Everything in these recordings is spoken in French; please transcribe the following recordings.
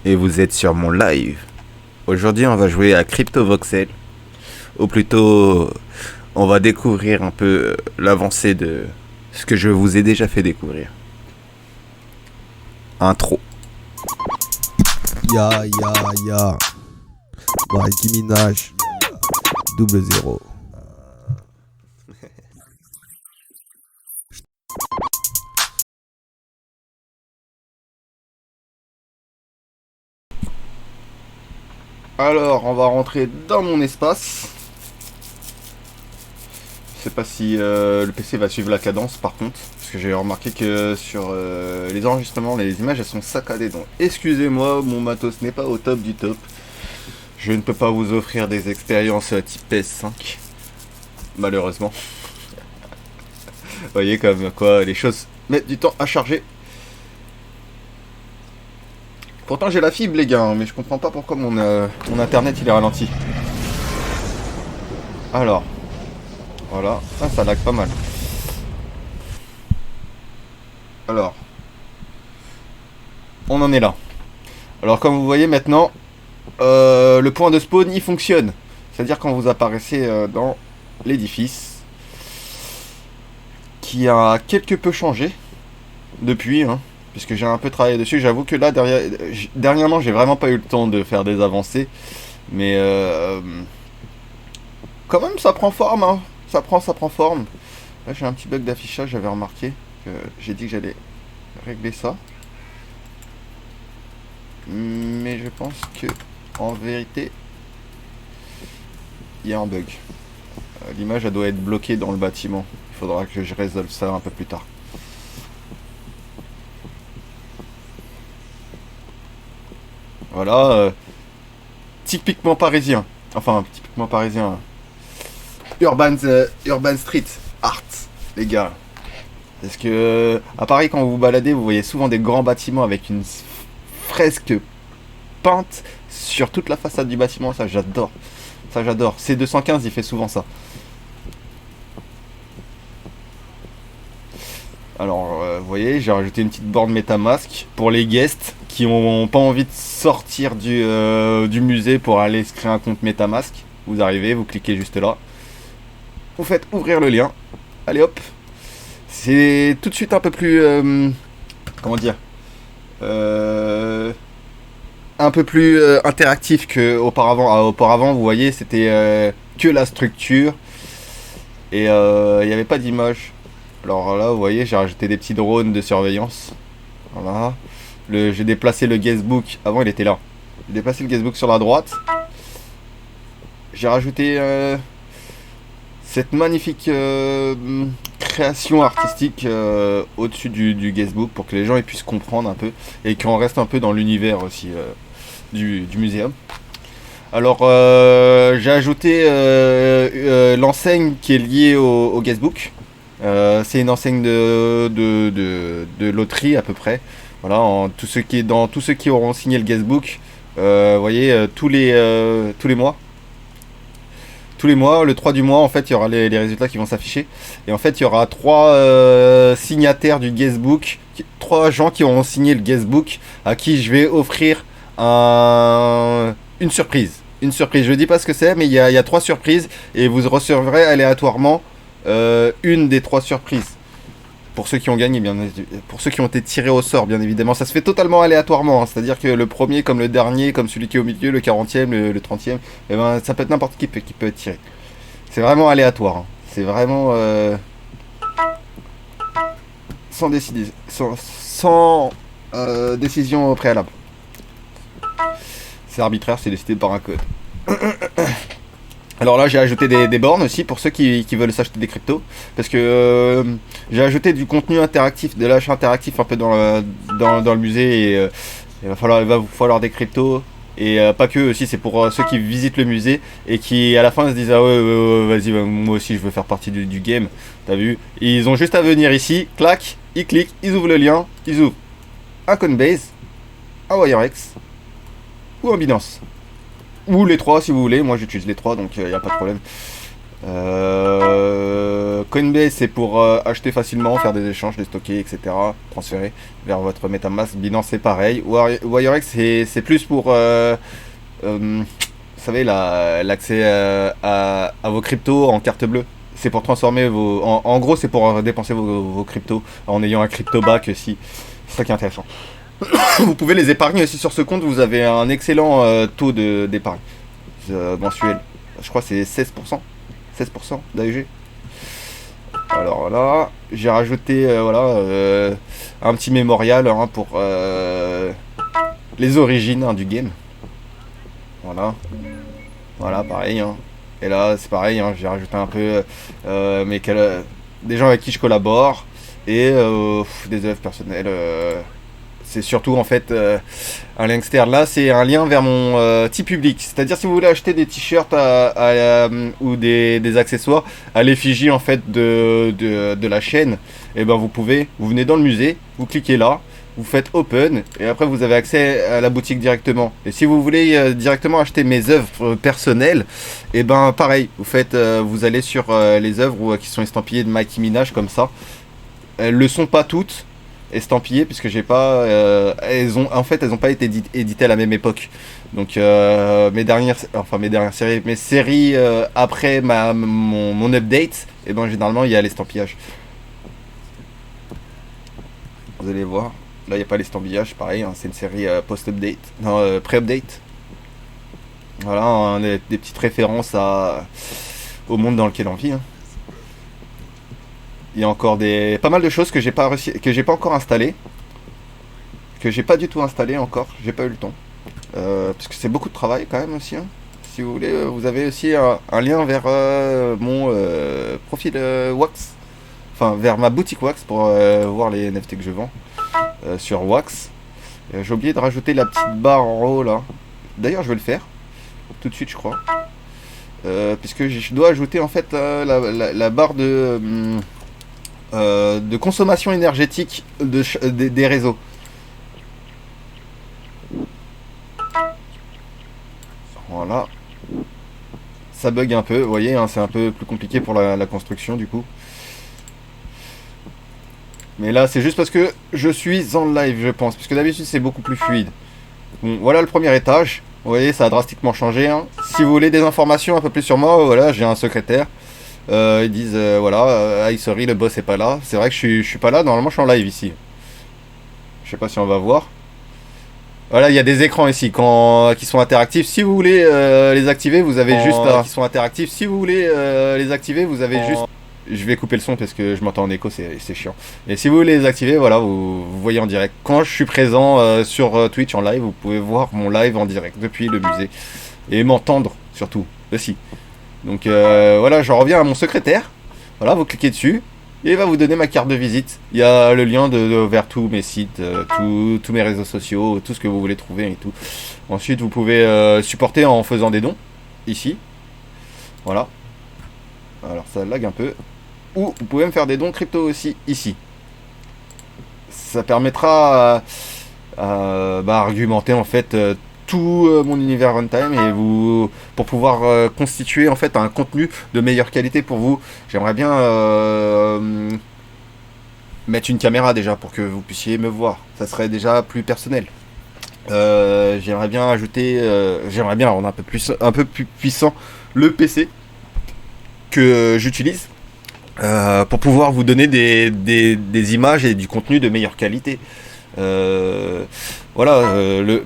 et vous êtes sur mon live. Aujourd'hui, on va jouer à Crypto Voxel. Ou plutôt, on va découvrir un peu l'avancée de ce que je vous ai déjà fait découvrir. Intro. Ya, ya, ya. Nicki Minaj. 00. Alors, on va rentrer dans mon espace. Je sais pas si le PC va suivre la cadence par contre, parce que j'ai remarqué que sur les enregistrements, les images elles sont saccadées. Donc excusez-moi, mon matos n'est pas au top du top. Je ne peux pas vous offrir des expériences type PS5, malheureusement. Vous voyez comme quoi les choses mettent du temps à charger. Pourtant j'ai la fibre les gars, hein, mais je comprends pas pourquoi mon internet il est ralenti. Alors, voilà, ça lag pas mal. Alors, on en est là. Alors comme vous voyez maintenant, le point de spawn il fonctionne. C'est-à-dire quand vous apparaissez dans l'édifice, qui a quelque peu changé depuis, hein, puisque j'ai un peu travaillé dessus. J'avoue que là, dernièrement, j'ai vraiment pas eu le temps de faire des avancées. Mais quand même, ça prend forme. Hein. Ça prend forme. Là, j'ai un petit bug d'affichage, j'avais remarqué. Que j'ai dit que j'allais régler ça. Mais je pense que, en vérité, il y a un bug. L'image, elle doit être bloquée dans le bâtiment. Il faudra que je résolve ça un peu plus tard. Voilà, typiquement parisien. Enfin, typiquement parisien. Urban Street Art, les gars. Parce que à Paris, quand vous vous baladez, vous voyez souvent des grands bâtiments avec une fresque peinte sur toute la façade du bâtiment. Ça, j'adore. Ça, j'adore. C215, il fait souvent ça. Alors, vous voyez, j'ai rajouté une petite borne MetaMask pour les guests qui n'ont pas envie de sortir du musée pour aller se créer un compte MetaMask. Vous arrivez, vous cliquez juste là. Vous faites ouvrir le lien. Allez hop. C'est tout de suite un peu plus... comment dire un peu plus interactif qu'auparavant. Auparavant, vous voyez, c'était que la structure. Et il n'y avait pas d'image. Alors là, vous voyez, j'ai rajouté des petits drones de surveillance. Voilà. J'ai déplacé le guestbook. Avant, il était là. J'ai déplacé le guestbook sur la droite. J'ai rajouté cette magnifique création artistique au-dessus du guestbook pour que les gens ils puissent comprendre un peu et qu'on reste un peu dans l'univers aussi du muséum. Alors, j'ai ajouté l'enseigne qui est liée au guestbook. C'est une enseigne de loterie à peu près. Voilà, tous ceux qui auront signé le guestbook, vous voyez, tous les mois. Tous les mois, le 3 du mois, en fait, il y aura les résultats qui vont s'afficher. Et en fait, il y aura 3 signataires du guestbook, 3 gens qui auront signé le guestbook, à qui je vais offrir une surprise. Une surprise, je ne dis pas ce que c'est, mais il y a 3 surprises, et vous recevrez aléatoirement une des 3 surprises. Pour ceux qui ont gagné, pour ceux qui ont été tirés au sort, bien évidemment. Ça se fait totalement aléatoirement, hein. C'est-à-dire que le premier, comme le dernier, comme celui qui est au milieu, le 40e, le 30e, eh ben, ça peut être n'importe qui peut être tiré. C'est vraiment aléatoire. Hein. C'est vraiment sans décision préalable. C'est arbitraire, c'est décidé par un code. Alors là, j'ai ajouté des bornes aussi pour ceux qui veulent s'acheter des cryptos. Parce que j'ai ajouté du contenu interactif, de l'achat interactif un peu dans le musée. Et il va vous falloir des cryptos. Et pas que aussi, c'est pour ceux qui visitent le musée et qui à la fin se disent ah ouais, vas-y, moi aussi je veux faire partie du game. T'as vu? Et ils ont juste à venir ici, clac, ils cliquent, ils ouvrent le lien, ils ouvrent un Coinbase, un WireX ou un Binance. Ou les 3 si vous voulez, moi j'utilise les 3 donc il n'y a pas de problème. Coinbase, c'est pour acheter facilement, faire des échanges, les stocker, etc. Transférer vers votre MetaMask. Binance, c'est pareil. WireX, c'est plus pour, vous savez, l'accès à vos cryptos en carte bleue. C'est pour transformer vos... En gros, c'est pour dépenser vos cryptos en ayant un crypto back aussi. C'est ça qui est intéressant. Vous pouvez les épargner aussi sur ce compte. Vous avez un excellent taux d'épargne mensuel. Je crois que c'est 16%. 16% d'AEG. Alors là, j'ai rajouté un petit mémorial pour les origines du game. Voilà. Voilà, pareil. Et là, c'est pareil, j'ai rajouté un peu des gens avec qui je collabore et des œuvres personnelles. C'est surtout en fait un lien externe. Là, c'est un lien vers mon petit public. C'est-à-dire si vous voulez acheter des t-shirts ou des accessoires à l'effigie en fait de la chaîne, et ben vous pouvez, vous venez dans le musée, vous cliquez là, vous faites open et après vous avez accès à la boutique directement. Et si vous voulez directement acheter mes œuvres personnelles, et ben pareil, vous allez sur les œuvres qui sont estampillées de Nicki Minaj comme ça. Elles le sont pas toutes estampillées puisque j'ai pas elles ont pas été éditées à la même époque. Donc mes séries après mon update, et ben généralement il y a l'estampillage. Vous allez voir. Là, il n'y a pas l'estampillage, pareil, c'est une série post-update, non, pré-update. Voilà, des petites références au monde dans lequel on vit. Il y a encore pas mal de choses que j'ai pas encore installées, que j'ai pas du tout installé encore, j'ai pas eu le temps, parce que c'est beaucoup de travail quand même aussi. Si vous voulez, vous avez aussi un lien vers mon profil Wax, enfin vers ma boutique Wax pour voir les NFT que je vends. Sur Wax. J'ai oublié de rajouter la petite barre en haut là. D'ailleurs, je vais le faire tout de suite, je crois. Puisque je dois ajouter en fait la barre de consommation énergétique des réseaux. Voilà. Ça bug un peu, vous voyez, c'est un peu plus compliqué pour la construction du coup. Mais là, c'est juste parce que je suis en live, je pense. Parce que d'habitude, c'est beaucoup plus fluide. Bon, voilà le premier étage. Vous voyez, ça a drastiquement changé. Si vous voulez des informations un peu plus sur moi, voilà, j'ai un secrétaire. Ils disent, hi, sorry, le boss est pas là. C'est vrai que je suis pas là. Normalement, je suis en live ici. Je sais pas si on va voir. Voilà, il y a des écrans ici qui sont interactifs. Si vous voulez les activer, vous avez juste là. Qui sont interactifs. Si vous voulez les activer, vous avez juste... Je vais couper le son parce que je m'entends en écho, c'est chiant. Et si vous voulez les activer, voilà, vous voyez en direct. Quand je suis présent sur Twitch en live, vous pouvez voir mon live en direct depuis le musée. Et m'entendre surtout aussi. Donc voilà, j'en reviens à mon secrétaire. Voilà, vous cliquez dessus. Et il va vous donner ma carte de visite. Il y a le lien vers tous mes sites, tous mes réseaux sociaux, tout ce que vous voulez trouver et tout. Ensuite, vous pouvez supporter en faisant des dons. Ici. Voilà. Alors ça lag un peu. Ou vous pouvez me faire des dons crypto aussi ici. Ça permettra argumenter en fait tout mon univers runtime et pour pouvoir constituer en fait un contenu de meilleure qualité pour vous. J'aimerais bien mettre une caméra déjà pour que vous puissiez me voir. Ça serait déjà plus personnel. J'aimerais bien ajouter, j'aimerais bien rendre un peu plus puissant le PC que j'utilise. Pour pouvoir vous donner des images et du contenu de meilleure qualité. Voilà,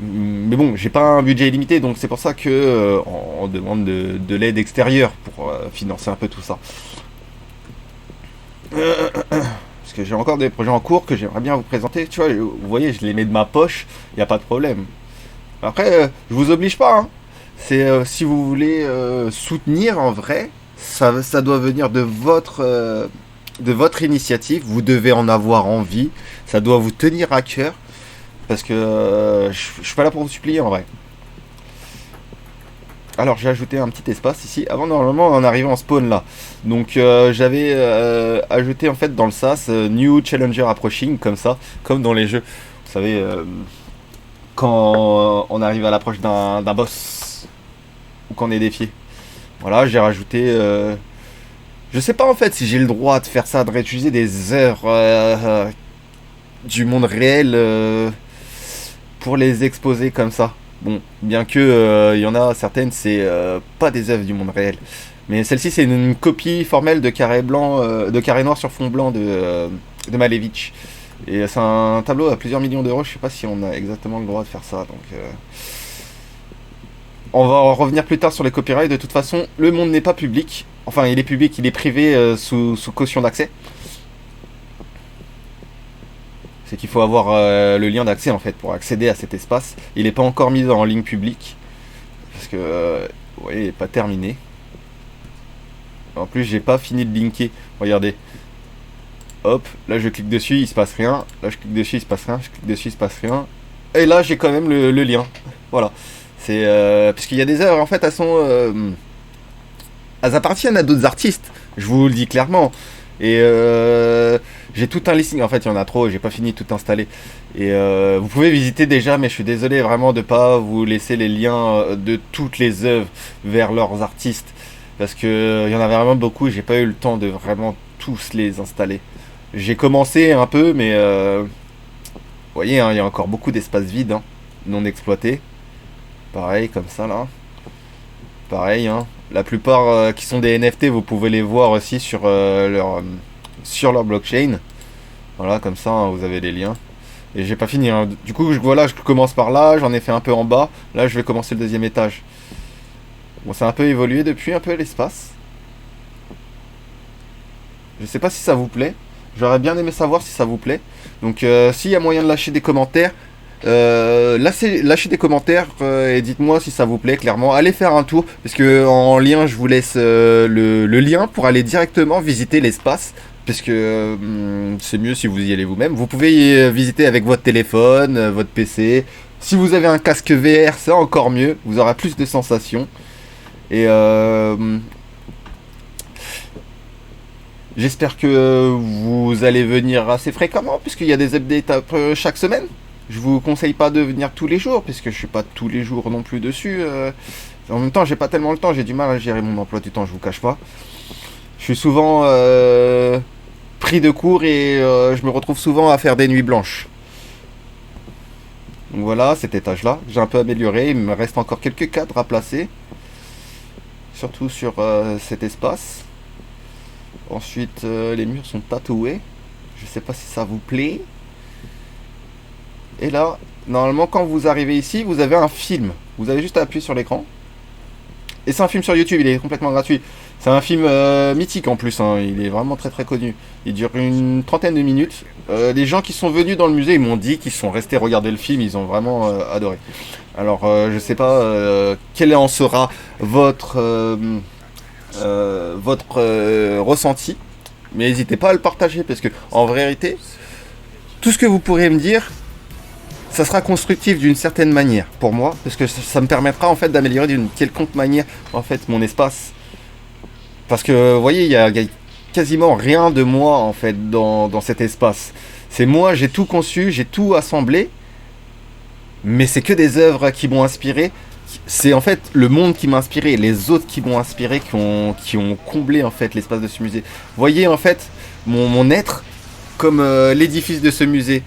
mais bon, j'ai pas un budget illimité, donc c'est pour ça que on demande de l'aide extérieure pour financer un peu tout ça. Parce que j'ai encore des projets en cours que j'aimerais bien vous présenter. Tu vois, vous voyez, je les mets de ma poche, il n'y a pas de problème. Après, je vous oblige pas. C'est si vous voulez soutenir en vrai. Ça doit venir de votre initiative. Vous devez en avoir envie. Ça doit vous tenir à cœur. Parce que je suis pas là pour vous supplier en vrai. Alors j'ai ajouté un petit espace ici. Avant normalement on arrivait en spawn là. Donc j'avais ajouté en fait dans le sas New Challenger Approaching comme ça. Comme dans les jeux. Vous savez quand on arrive à l'approche d'un boss. Ou qu'on est défié. Voilà, j'ai rajouté Je sais pas en fait si j'ai le droit de faire ça, de réutiliser des œuvres du monde réel pour les exposer comme ça. Bon, bien que il y en a certaines, c'est pas des œuvres du monde réel. Mais celle-ci, c'est une copie formelle de carré blanc, de carré noir sur fond blanc de Malevich. Et c'est un tableau à plusieurs millions d'euros. Je sais pas si on a exactement le droit de faire ça. Donc, on va en revenir plus tard sur les copyrights. De toute façon, le monde n'est pas public. Enfin, il est public, il est privé sous caution d'accès. C'est qu'il faut avoir le lien d'accès en fait pour accéder à cet espace. Il n'est pas encore mis en ligne publique. Parce que, vous voyez, il n'est pas terminé. En plus, j'ai pas fini de linker. Regardez. Hop, là je clique dessus, il se passe rien. Là je clique dessus, il se passe rien. Je clique dessus, il se passe rien. Et là j'ai quand même le lien. Voilà. C'est parce qu'il y a des œuvres en fait, elles appartiennent à d'autres artistes. Je vous le dis clairement. Et j'ai tout un listing. En fait, il y en a trop. J'ai pas fini de tout installer. Et vous pouvez visiter déjà, mais je suis désolé vraiment de pas vous laisser les liens de toutes les œuvres vers leurs artistes. Parce que il y en avait vraiment beaucoup, j'ai pas eu le temps de vraiment tous les installer. J'ai commencé un peu, mais vous voyez, hein, il y a encore beaucoup d'espaces vides, hein, non exploités. Pareil, comme ça là. Pareil, hein. La plupart qui sont des NFT, vous pouvez les voir aussi sur leur blockchain. Voilà, comme ça, hein, vous avez les liens. Et j'ai pas fini, hein. Du coup, voilà, je commence par là, j'en ai fait un peu en bas. Là, je vais commencer le deuxième étage. Bon, ça a un peu évolué depuis, un peu l'espace. Je sais pas si ça vous plaît. J'aurais bien aimé savoir si ça vous plaît. Donc, s'il y a moyen de lâcher des commentaires, lâchez des commentaires et dites-moi si ça vous plaît, clairement. Allez faire un tour, parce que en lien, je vous laisse le lien pour aller directement visiter l'espace. Parce que c'est mieux si vous y allez vous-même. Vous pouvez y visiter avec votre téléphone, votre PC. Si vous avez un casque VR, c'est encore mieux. Vous aurez plus de sensations. Et j'espère que vous allez venir assez fréquemment, puisqu'il y a des updates chaque semaine. Je vous conseille pas de venir tous les jours, puisque je suis pas tous les jours non plus dessus. En même temps, j'ai pas tellement le temps, j'ai du mal à gérer mon emploi du temps, je vous cache pas. Je suis souvent pris de court et je me retrouve souvent à faire des nuits blanches. Donc voilà, cet étage-là, j'ai un peu amélioré. Il me reste encore quelques cadres à placer. Surtout sur cet espace. Ensuite, les murs sont tatoués. Je sais pas si ça vous plaît. Et là, normalement, quand vous arrivez ici, vous avez un film. Vous avez juste à appuyer sur l'écran. Et c'est un film sur YouTube, il est complètement gratuit. C'est un film mythique en plus, hein. Il est vraiment très très connu. Il dure une trentaine de minutes. Les gens qui sont venus dans le musée, ils m'ont dit qu'ils sont restés regarder le film, ils ont vraiment adoré. Alors, je sais pas quel en sera votre ressenti, mais n'hésitez pas à le partager, parce que en vérité, tout ce que vous pourrez me dire, ça sera constructif d'une certaine manière pour moi, parce que ça me permettra en fait d'améliorer d'une quelconque manière en fait mon espace. Parce que vous voyez, il y a quasiment rien de moi en fait dans cet espace. C'est moi, j'ai tout conçu, j'ai tout assemblé, mais c'est que des œuvres qui m'ont inspiré. C'est en fait le monde qui m'a inspiré, les autres qui m'ont inspiré, qui ont comblé en fait l'espace de ce musée. Vous voyez en fait mon être comme l'édifice de ce musée.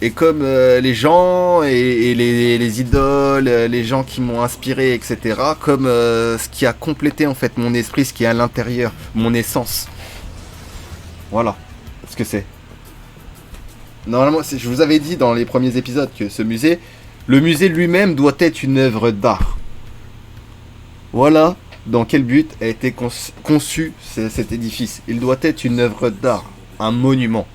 Et comme les gens et les idoles, les gens qui m'ont inspiré, etc. Comme ce qui a complété en fait mon esprit, ce qui est à l'intérieur, mon essence. Voilà ce que c'est. Normalement, je vous avais dit dans les premiers épisodes que le musée lui-même doit être une œuvre d'art. Voilà dans quel but a été conçu cet édifice. Il doit être une œuvre d'art, un monument.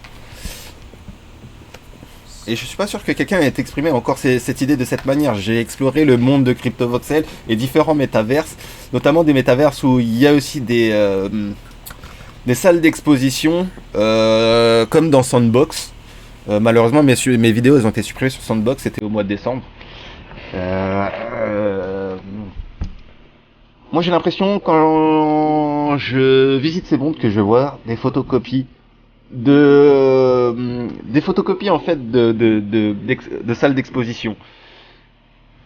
Et je suis pas sûr que quelqu'un ait exprimé encore cette idée de cette manière. J'ai exploré le monde de CryptoVoxel et différents métaverses, notamment des métaverses où il y a aussi des salles d'exposition, comme dans Sandbox. Malheureusement, mes vidéos elles ont été supprimées sur Sandbox, c'était au mois de décembre. Moi j'ai l'impression quand je visite ces mondes que je vois des photocopies des photocopies en fait de salles d'exposition.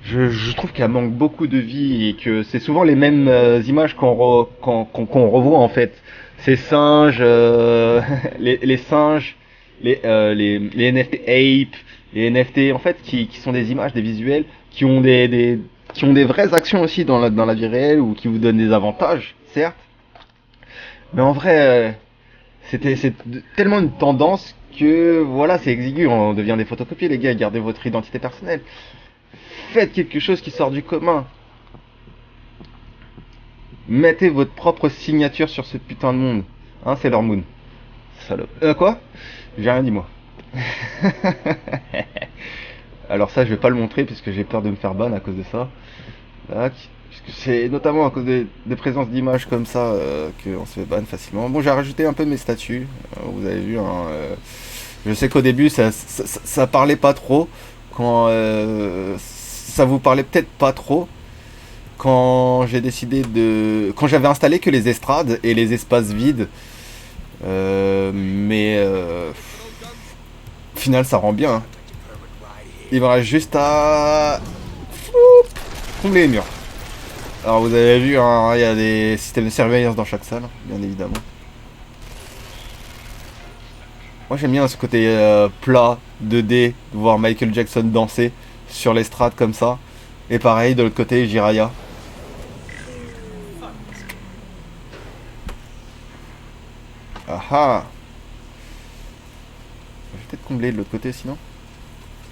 je trouve qu'elle manque beaucoup de vie et que c'est souvent les mêmes images qu'on revoit en fait. Ces singes, les singes, les NFT ape, les NFT en fait qui sont des images, des visuels, qui ont qui ont des vraies actions aussi dans la vie réelle ou qui vous donnent des avantages, certes. Mais en vrai, c'est tellement une tendance que voilà, c'est exigu, on devient des photocopies les gars, gardez votre identité personnelle. Faites quelque chose qui sort du commun. Mettez votre propre signature sur ce putain de monde. Hein, c'est leur moon. Salope. Quoi? J'ai rien dit moi. Alors ça, je vais pas le montrer parce que j'ai peur de me faire ban à cause de ça. Tac. Parce que c'est notamment à cause des présences d'images comme ça qu'on se fait ban facilement. Bon, j'ai rajouté un peu mes statuts. Vous avez vu, hein, je sais qu'au début, ça parlait pas trop. Quand ça vous parlait peut-être pas trop. Quand j'ai décidé de... Quand j'avais installé que les estrades et les espaces vides. Mais... Au final, ça rend bien. Hein. Il me reste juste à... combler les murs. Alors vous avez vu, hein, il y a des systèmes de surveillance dans chaque salle, bien évidemment. Moi j'aime bien ce côté plat, 2D, de voir Michael Jackson danser sur l'estrade comme ça. Et pareil, de l'autre côté, Jiraya. Ah ah. Je vais peut-être combler de l'autre côté sinon.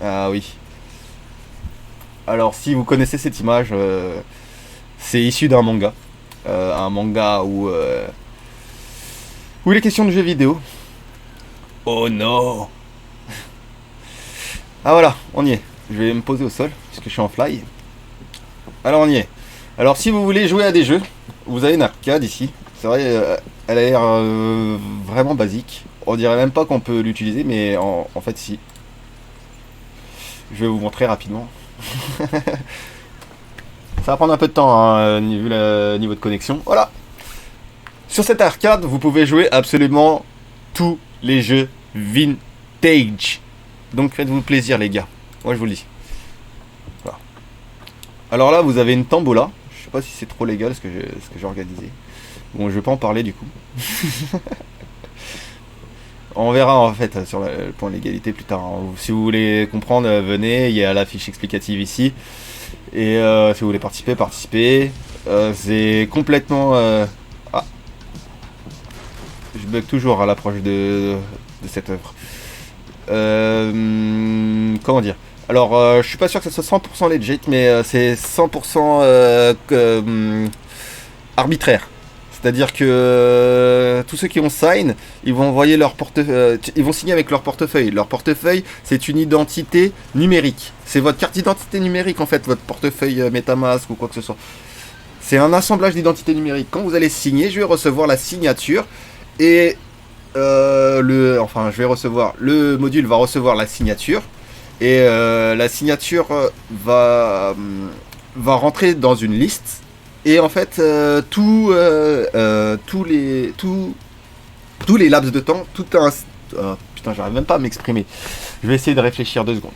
Ah oui. Alors si vous connaissez cette image, c'est issu d'un manga. Un manga où il est question de jeux vidéo. Oh non. Ah voilà, on y est. Je vais me poser au sol, puisque je suis en fly. Alors on y est. Alors si vous voulez jouer à des jeux, vous avez une arcade ici. C'est vrai, elle a l'air vraiment basique. On dirait même pas qu'on peut l'utiliser, mais en fait si. Je vais vous montrer rapidement. Ça va prendre un peu de temps, hein, vu le niveau de connexion. Voilà. Sur cette arcade, vous pouvez jouer absolument tous les jeux vintage. Donc faites-vous plaisir les gars. Moi je vous le dis. Voilà. Alors là, vous avez une tambola. Je sais pas si c'est trop légal ce que j'ai organisé. Bon, je vais pas en parler du coup. On verra en fait sur le point de l'égalité plus tard. Hein. Si vous voulez comprendre, venez, il y a la fiche explicative ici. Et si vous voulez participer, participez. C'est complètement... Ah. Je bug toujours à l'approche de cette œuvre. Comment dire? Alors, je suis pas sûr que ça soit 100% legit, mais c'est 100% arbitraire. C'est-à-dire que tous ceux qui ont sign, ils vont envoyer leur portefeuille, ils vont signer avec leur portefeuille. Leur portefeuille, c'est une identité numérique. C'est votre carte d'identité numérique en fait, votre portefeuille MetaMask ou quoi que ce soit. C'est un assemblage d'identité numérique. Quand vous allez signer, je vais recevoir la signature et le module va recevoir la signature et la signature va rentrer dans une liste. Et en fait, tous les laps de temps, putain, j'arrive même pas à m'exprimer. Je vais essayer de réfléchir 2 secondes.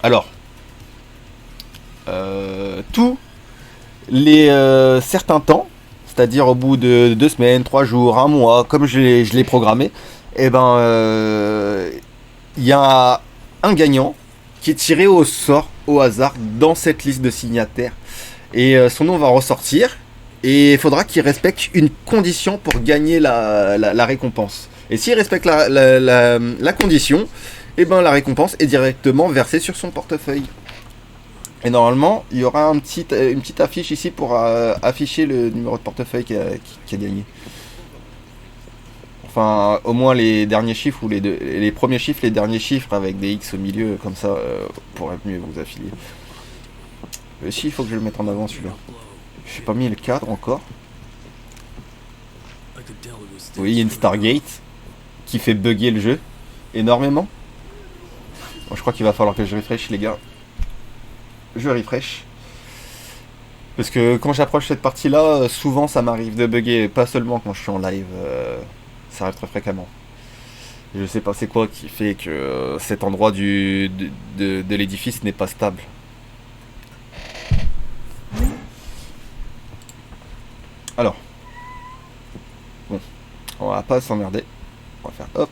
Alors, tous les certains temps, c'est-à-dire au bout de 2 semaines, 3 jours, 1 mois, comme je l'ai programmé, et ben, il y a un gagnant qui est tiré au sort, au hasard, dans cette liste de signataires. Et son nom va ressortir. Et il faudra qu'il respecte une condition pour gagner la récompense. Et s'il respecte la condition, et ben la récompense est directement versée sur son portefeuille. Et normalement, il y aura une petite affiche ici pour afficher le numéro de portefeuille qui a gagné. Enfin, au moins les derniers chiffres ou les premiers chiffres, les derniers chiffres avec des X au milieu, comme ça, pourrait mieux vous affilier. Si, il faut que je le mette en avant celui-là. J'ai pas mis le cadre encore. Oui, il y a une Stargate qui fait bugger le jeu énormément. Bon, je crois qu'il va falloir que je refresh les gars. Je refresh. Parce que quand j'approche cette partie-là, souvent ça m'arrive de bugger, pas seulement quand je suis en live. Ça arrive très fréquemment. Je sais pas c'est quoi qui fait que cet endroit de l'édifice n'est pas stable. Alors, bon, on va pas s'emmerder. On va faire hop.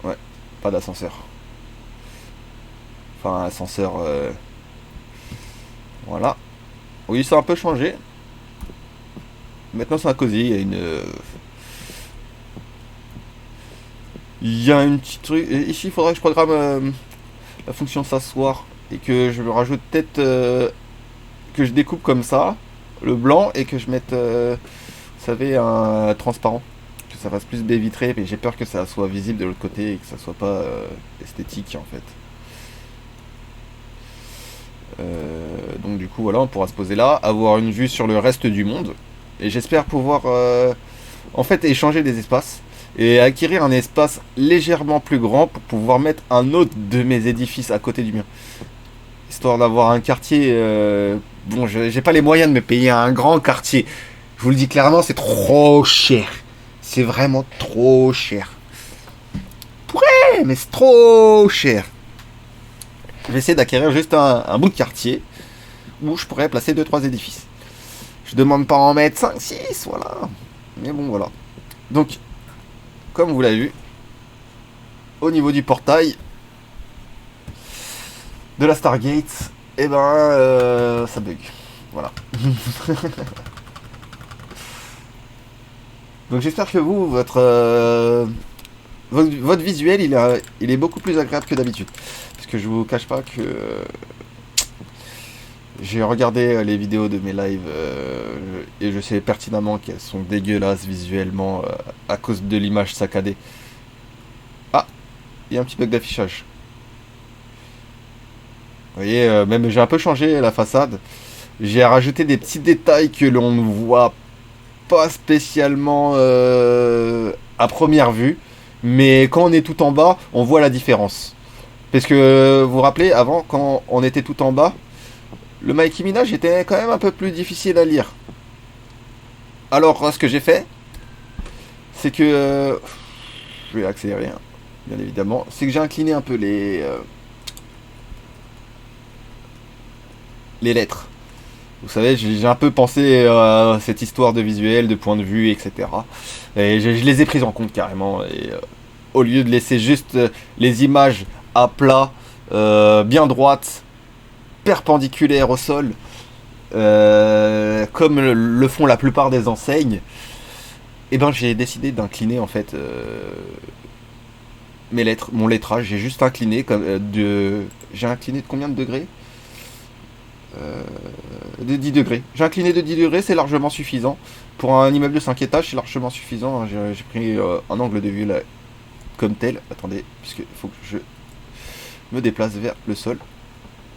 Ouais, pas d'ascenseur. Enfin, ascenseur. Voilà. Oui, ça a un peu changé. Maintenant, c'est un cosy. Il y a une petite truc. Ici, il faudrait que je programme la fonction s'asseoir et que je me rajoute peut-être que je découpe comme ça le blanc et que je mette, vous savez, un transparent. Que ça fasse plus baie vitrée, mais j'ai peur que ça soit visible de l'autre côté et que ça soit pas esthétique en fait. Donc du coup voilà, on pourra se poser là, avoir une vue sur le reste du monde et j'espère pouvoir en fait échanger des espaces et acquérir un espace légèrement plus grand pour pouvoir mettre un autre de mes édifices à côté du mien, histoire d'avoir un quartier. Bon, j'ai pas les moyens de me payer un grand quartier, je vous le dis clairement, c'est trop cher, c'est vraiment trop cher. Pourrait, mais c'est trop cher. Je vais essayer d'acquérir juste un bout de quartier où je pourrais placer 2-3 édifices. Je demande pas en mettre 5-6, voilà. Mais bon, voilà. Donc, comme vous l'avez vu, au niveau du portail de la Stargate, eh ben, ça bug. Voilà. Donc j'espère que vous, votre visuel, il est beaucoup plus agréable que d'habitude. Parce que je vous cache pas que j'ai regardé les vidéos de mes lives et je sais pertinemment qu'elles sont dégueulasses visuellement à cause de l'image saccadée. Ah, il y a un petit bug d'affichage. Vous voyez, même j'ai un peu changé la façade. J'ai rajouté des petits détails que l'on ne voit pas spécialement à première vue. Mais quand on est tout en bas, on voit la différence. Parce que vous vous rappelez, avant, quand on était tout en bas, le Mikey Minaj était quand même un peu plus difficile à lire. Alors, ce que j'ai fait, c'est que... je vais accélérer, hein, bien évidemment. C'est que j'ai incliné un peu les lettres. Vous savez, j'ai un peu pensé à cette histoire de visuel, de point de vue, etc. Et je les ai prises en compte carrément. Et au lieu de laisser juste les images à plat, bien droites, perpendiculaires au sol, comme le font la plupart des enseignes, et ben j'ai décidé d'incliner en fait mes lettres, mon lettrage. J'ai juste incliné j'ai incliné de combien de degrés, de 10 degrés. J'ai incliné de 10 degrés, c'est largement suffisant. Pour un immeuble de 5 étages, c'est largement suffisant. J'ai pris un angle de vue là, comme tel. Attendez, puisque faut que je me déplace vers le sol.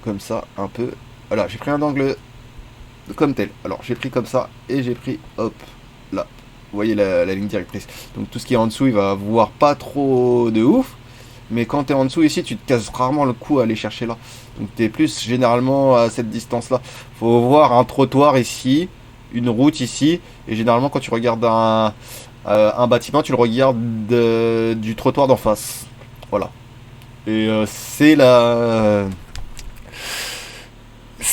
Comme ça, un peu. Voilà, j'ai pris un angle comme tel. Alors, j'ai pris comme ça et j'ai pris, hop, là. Vous voyez la ligne directrice. Donc, tout ce qui est en dessous, il va voir pas trop de ouf. Mais quand tu es en dessous ici, tu te casses rarement le cou à aller chercher là. Donc tu es plus généralement à cette distance-là. Faut voir un trottoir ici, une route ici. Et généralement quand tu regardes un bâtiment, tu le regardes du trottoir d'en face. Voilà. Et c'est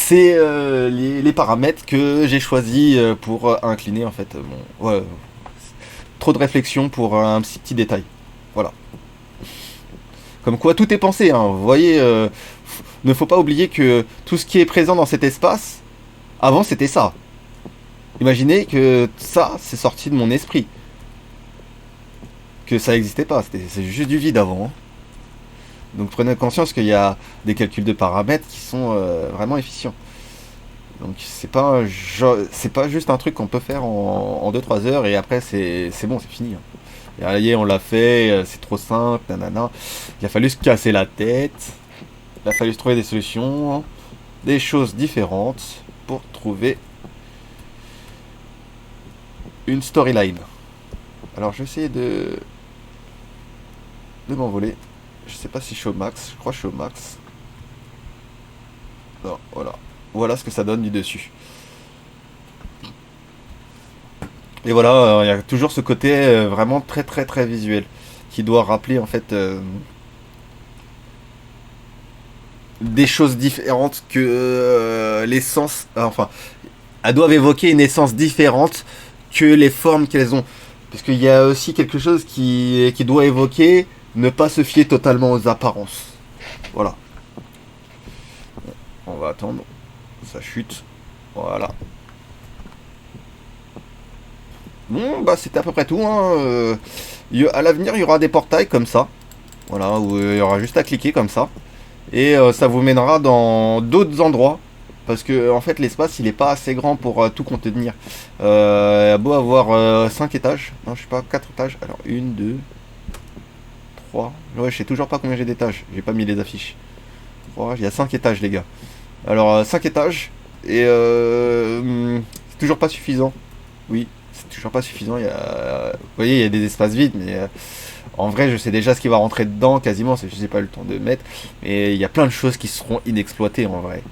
les paramètres que j'ai choisis pour incliner en fait. Bon, ouais, trop de réflexion pour un petit détail. Voilà. Comme quoi tout est pensé, hein. Vous voyez, ne faut pas oublier que tout ce qui est présent dans cet espace, avant c'était ça. Imaginez que ça, c'est sorti de mon esprit. Que ça n'existait pas, c'est juste du vide avant. Hein. Donc prenez conscience qu'il y a des calculs de paramètres qui sont vraiment efficients. Donc c'est pas juste un truc qu'on peut faire en 2-3 heures et après c'est bon, c'est fini. Hein. Et allez, on l'a fait, c'est trop simple, nanana. Il a fallu se casser la tête. Il a fallu se trouver des solutions, des choses différentes pour trouver une storyline. Alors je vais essayer de m'envoler. Je sais pas si je suis au max, je crois que je suis au max. Non, voilà. Voilà ce que ça donne du dessus. Et voilà, il y a toujours ce côté vraiment très très très visuel qui doit rappeler en fait des choses différentes que l'essence. Enfin, elles doivent évoquer une essence différente que les formes qu'elles ont. Parce qu'il y a aussi quelque chose qui doit évoquer ne pas se fier totalement aux apparences. Voilà. On va attendre. Ça chute. Voilà. Bon, bah c'était à peu près tout. Hein. À l'avenir, il y aura des portails comme ça. Voilà, où il y aura juste à cliquer comme ça. Et ça vous mènera dans d'autres endroits. Parce que en fait l'espace il est pas assez grand pour tout contenir. Il y a beau avoir 5 étages. Non je sais pas, 4 étages. Alors 1, 2, 3. Ouais je sais toujours pas combien j'ai d'étages. J'ai pas mis les affiches. 3, il y a 5 étages les gars. Alors 5 étages. Et c'est toujours pas suffisant. Oui, c'est toujours pas suffisant. Il y a, vous voyez il y a des espaces vides. Mais en vrai je sais déjà ce qui va rentrer dedans quasiment. Je sais pas le temps de mettre. Mais il y a plein de choses qui seront inexploitées en vrai.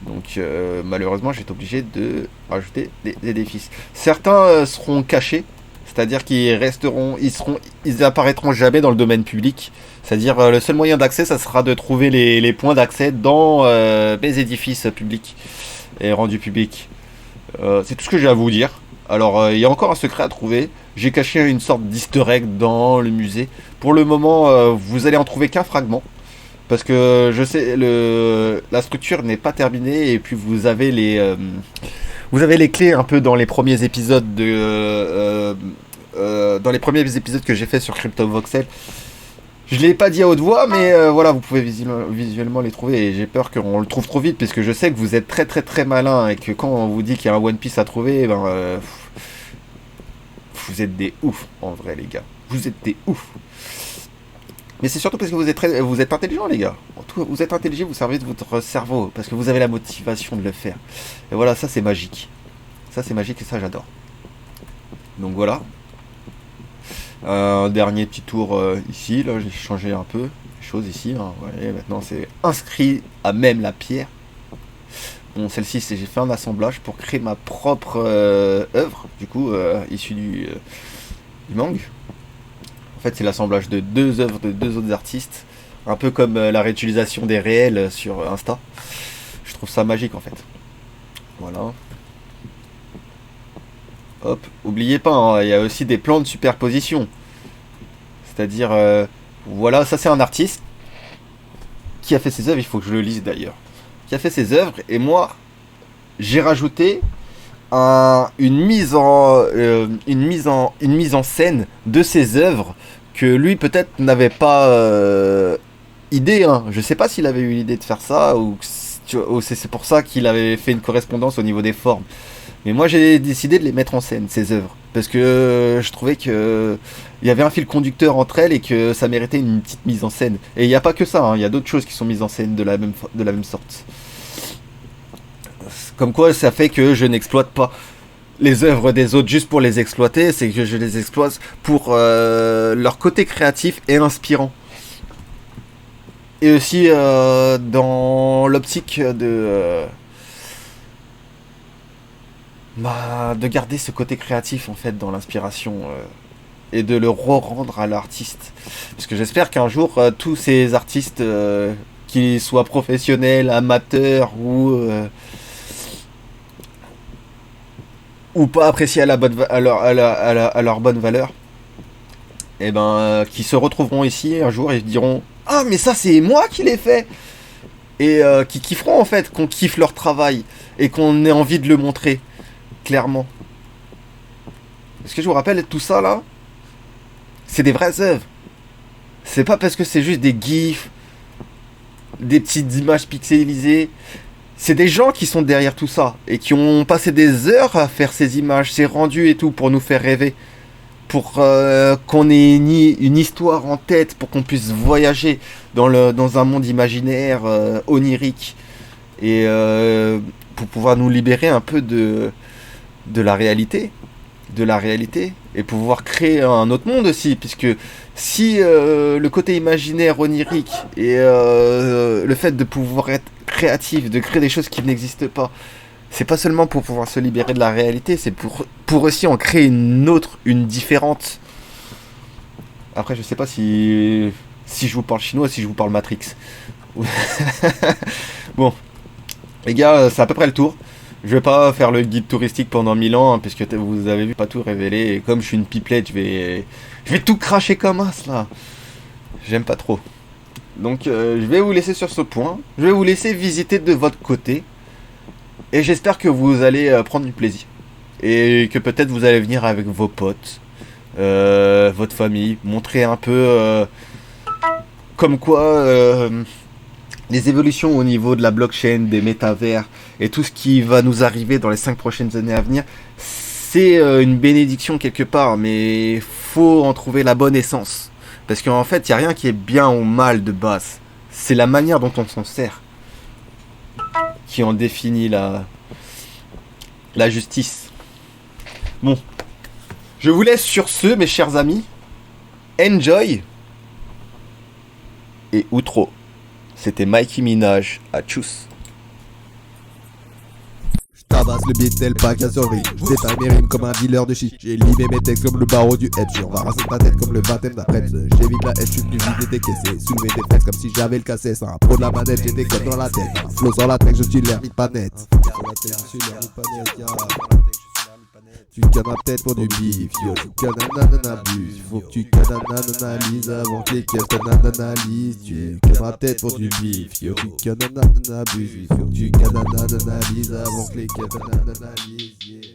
Donc malheureusement j'ai été obligé de rajouter des édifices. Certains seront cachés, c'est-à-dire ils apparaîtront jamais dans le domaine public. C'est-à-dire le seul moyen d'accès, ça sera de trouver les points d'accès dans les édifices publics et rendus publics. C'est tout ce que j'ai à vous dire. Alors il y a encore un secret à trouver. J'ai caché une sorte d'easter egg dans le musée. Pour le moment, vous allez en trouver qu'un fragment. Parce que je sais, la structure n'est pas terminée et puis vous avez les clés un peu dans les premiers épisodes dans les premiers épisodes que j'ai fait sur CryptoVoxel. Je l'ai pas dit à haute voix, mais voilà, vous pouvez visuellement les trouver et j'ai peur qu'on le trouve trop vite parce que je sais que vous êtes très très très malin et que quand on vous dit qu'il y a un One Piece à trouver, vous êtes des oufs en vrai les gars. Vous êtes des oufs. Mais c'est surtout parce que vous êtes intelligent les gars. Vous êtes intelligent, vous servez de votre cerveau parce que vous avez la motivation de le faire. Et voilà, ça c'est magique. Ça c'est magique et ça j'adore. Donc voilà. Un dernier petit tour ici. Là j'ai changé un peu les choses ici. Hein. Ouais, maintenant c'est inscrit à même la pierre. Bon celle-ci j'ai fait un assemblage pour créer ma propre œuvre. Du coup issue du manga. En fait, c'est l'assemblage de deux œuvres de deux autres artistes. Un peu comme la réutilisation des réels sur Insta. Je trouve ça magique en fait. Voilà. Hop. Oubliez pas, hein, il y a aussi des plans de superposition. C'est-à-dire, voilà, ça c'est un artiste qui a fait ses œuvres. Il faut que je le lise d'ailleurs. Qui a fait ses œuvres. Et moi, j'ai rajouté une mise en scène de ses œuvres que lui peut-être n'avait pas idée. Hein. Je sais pas s'il avait eu l'idée de faire ça ou c'est pour ça qu'il avait fait une correspondance au niveau des formes. Mais moi j'ai décidé de les mettre en scène ces œuvres parce que je trouvais que il y avait un fil conducteur entre elles et que ça méritait une petite mise en scène. Et il n'y a pas que ça. Hein. Il y a d'autres choses qui sont mises en scène de la même sorte. Comme quoi ça fait que je n'exploite pas les œuvres des autres juste pour les exploiter, c'est que je les exploite pour leur côté créatif et inspirant. Et aussi dans l'optique de garder ce côté créatif en fait dans l'inspiration et de le re-rendre à l'artiste. Parce que j'espère qu'un jour tous ces artistes, qu'ils soient professionnels, amateurs ou pas appréciés à leur bonne valeur, et qui se retrouveront ici un jour et diront ah mais ça c'est moi qui l'ai fait et qui kifferont en fait, qu'on kiffe leur travail et qu'on ait envie de le montrer clairement. Parce que je vous rappelle tout ça là, c'est des vraies œuvres. C'est pas parce que c'est juste des gifs, des petites images pixelisées. C'est des gens qui sont derrière tout ça et qui ont passé des heures à faire ces images, ces rendus et tout pour nous faire rêver. Pour qu'on ait une histoire en tête, pour qu'on puisse voyager dans un monde imaginaire, onirique. Et pour pouvoir nous libérer un peu de la réalité. Et pouvoir créer un autre monde aussi. Puisque si le côté imaginaire, onirique et le fait de pouvoir être créatif, de créer des choses qui n'existent pas, c'est pas seulement pour pouvoir se libérer de la réalité, c'est pour aussi en créer une autre, une différente. Après, je sais pas si je vous parle chinois, si je vous parle Matrix. Bon, les gars, c'est à peu près le tour. Je vais pas faire le guide touristique pendant 1000 ans, hein, puisque vous avez vu, pas tout révélé. Et comme je suis une pipelette, je vais tout cracher comme as là. J'aime pas trop. Donc, je vais vous laisser sur ce point. Je vais vous laisser visiter de votre côté. Et j'espère que vous allez prendre du plaisir. Et que peut-être vous allez venir avec vos potes, votre famille, montrer un peu comme quoi les évolutions au niveau de la blockchain, des métavers et tout ce qui va nous arriver dans les 5 prochaines années à venir, c'est une bénédiction quelque part, mais faut en trouver la bonne essence. Parce qu'en fait, il n'y a rien qui est bien ou mal de base. C'est la manière dont on s'en sert qui en définit la justice. Bon, je vous laisse sur ce, mes chers amis. Enjoy et outro. C'était Mikey Minaj à Tchuss. Tabasse le beat tel pas qu'à survie. J'détaille mes rimes comme un dealer de shit. J'ai limé mes textes comme le barreau du hedge. On va raser ta tête comme le baptême d'après. J'évite la haine, j'suis venu vider tes caissés. Soulever tes fesses comme si j'avais le cassé. C'est un pro de la manette, j'ai des codes dans la tête. Flow sur la tech, je suis l'hermite pas net. Tu cannes ma tête pour du bif, yo, tu cannes abuse. Faut que tu cannes analyse avant que les caisses t'analysent. Tu cannes ma tête pour du bif, yo, tu cannes abuse. Faut que tu cannes analyse avant que les caisses t'analysent.